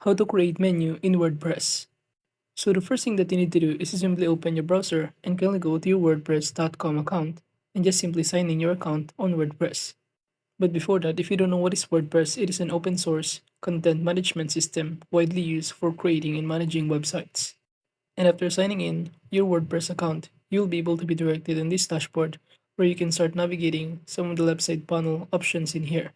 How to create menu in WordPress. So the first thing that you need to do is to simply open your browser and kindly go to your wordpress.com account and just simply sign in your account on WordPress. But before that, if you don't know what is WordPress, it is an open source content management system widely used for creating and managing websites. And after signing in your WordPress account, you'll be able to be directed in this dashboard where you can start navigating some of the left side panel options in here.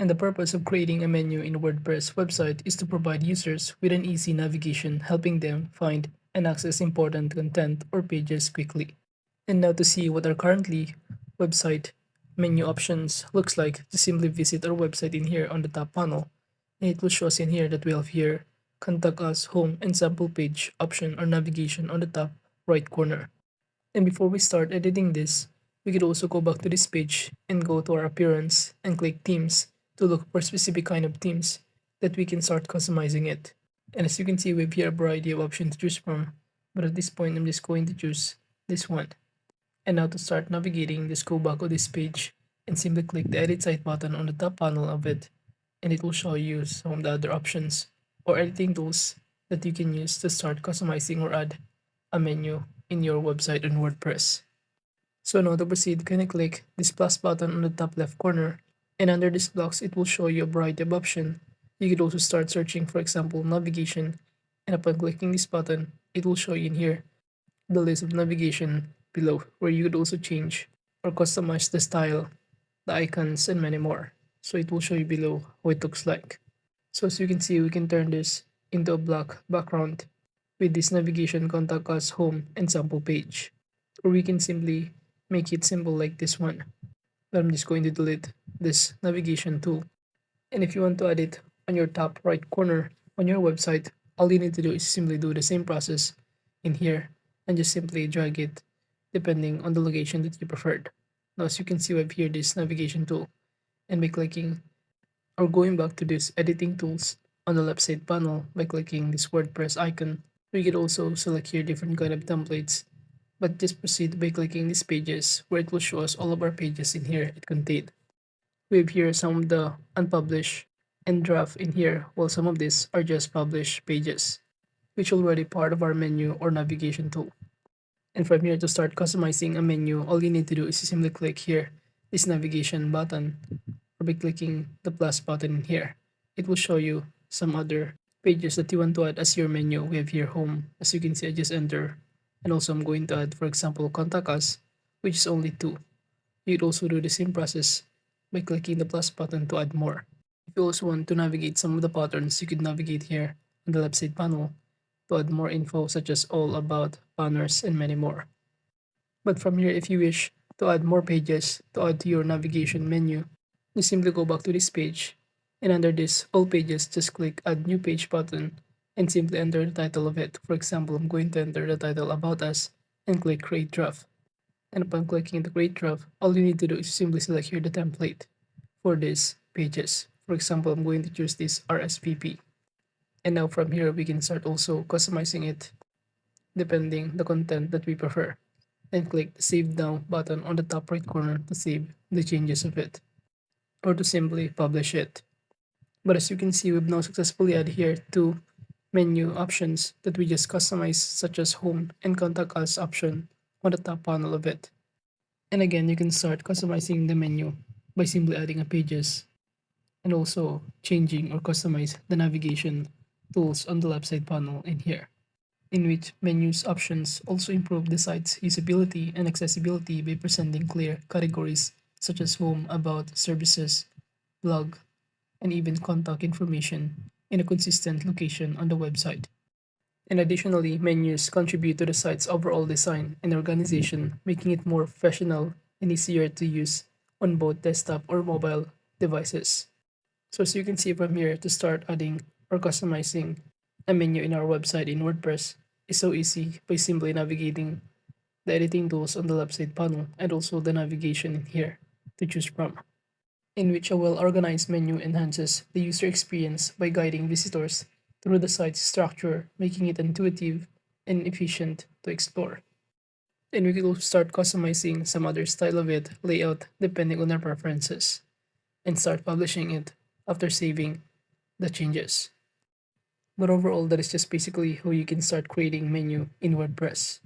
And the purpose of creating a menu in a WordPress website is to provide users with an easy navigation, helping them find and access important content or pages quickly. And now to see what our currently website menu options looks like, just simply visit our website in here on the top panel. And it will show us in here that we have here contact us, home, and sample page option or navigation on the top right corner. And before we start editing this, we could also go back to this page and go to our appearance and click themes to look for specific kind of themes that we can start customizing it. And as you can see, we have here a variety of options to choose from, but at this point I'm just going to choose this one. And now to start navigating, just go back to this page and simply click the edit site button on the top panel of it, and it will show you some of the other options or editing tools that you can use to start customizing or add a menu in your website on WordPress. So now to proceed, can I click this plus button on the top left corner, and under this box it will show you a variety of options. You could also start searching, for example, navigation, and upon clicking this button, it will show you in here the list of navigation below where you could also change or customize the style, the icons, and many more. So it will show you below how it looks like. So as you can see, we can turn this into a black background with this navigation contact us, home, and sample page. Or we can simply make it simple like this one. But I'm just going to delete this navigation tool. And if you want to add it on your top right corner on your website, all you need to do is simply do the same process in here and just simply drag it depending on the location that you preferred. Now as you can see, we have here this navigation tool, and by clicking or going back to this editing tools on the left side panel by clicking this WordPress icon, we can also select here different kind of templates, but just proceed by clicking these pages where it will show us all of our pages in here it contained. We have here some of the unpublished and draft in here, while some of these are just published pages, which are already part of our menu or navigation tool. And from here, to start customizing a menu, all you need to do is simply click here, this navigation button, or by clicking the plus button in here. It will show you some other pages that you want to add as your menu. We have here home. As you can see, I just enter. And also I'm going to add, for example, contact us, which is only 2. You'd also do the same process by clicking the plus button to add more. If you also want to navigate some of the patterns, you could navigate here on the left side panel to add more info such as all about, banners, and many more. But from here, if you wish to add more pages to add to your navigation menu, you simply go back to this page, and under this all pages, just click add new page button and simply enter the title of it. For example, I'm going to enter the title about us and click create draft. And upon clicking the create draft, all you need to do is simply select here the template for these pages. For example, I'm going to choose this RSVP. And now from here, we can start also customizing it depending the content that we prefer. And click the save now button on the top right corner to save the changes of it, or to simply publish it. But as you can see, we've now successfully added here 2 menu options that we just customized, such as home and contact us option on the top panel of it. And again, you can start customizing the menu by simply adding a pages and also changing or customize the navigation tools on the left side panel in here, in which menus options also improve the site's usability and accessibility by presenting clear categories such as home, about, services, blog, and even contact information in a consistent location on the website. And additionally, menus contribute to the site's overall design and organization, making it more professional and easier to use on both desktop or mobile devices. So as you can see from here, to start adding or customizing a menu in our website in WordPress is so easy by simply navigating the editing tools on the left side panel and also the navigation in here to choose from, in which a well-organized menu enhances the user experience by guiding visitors through the site's structure, making it intuitive and efficient to explore. And we could also start customizing some other style of it, layout, depending on our preferences, and start publishing it after saving the changes. But overall, that is just basically how you can start creating menu in WordPress.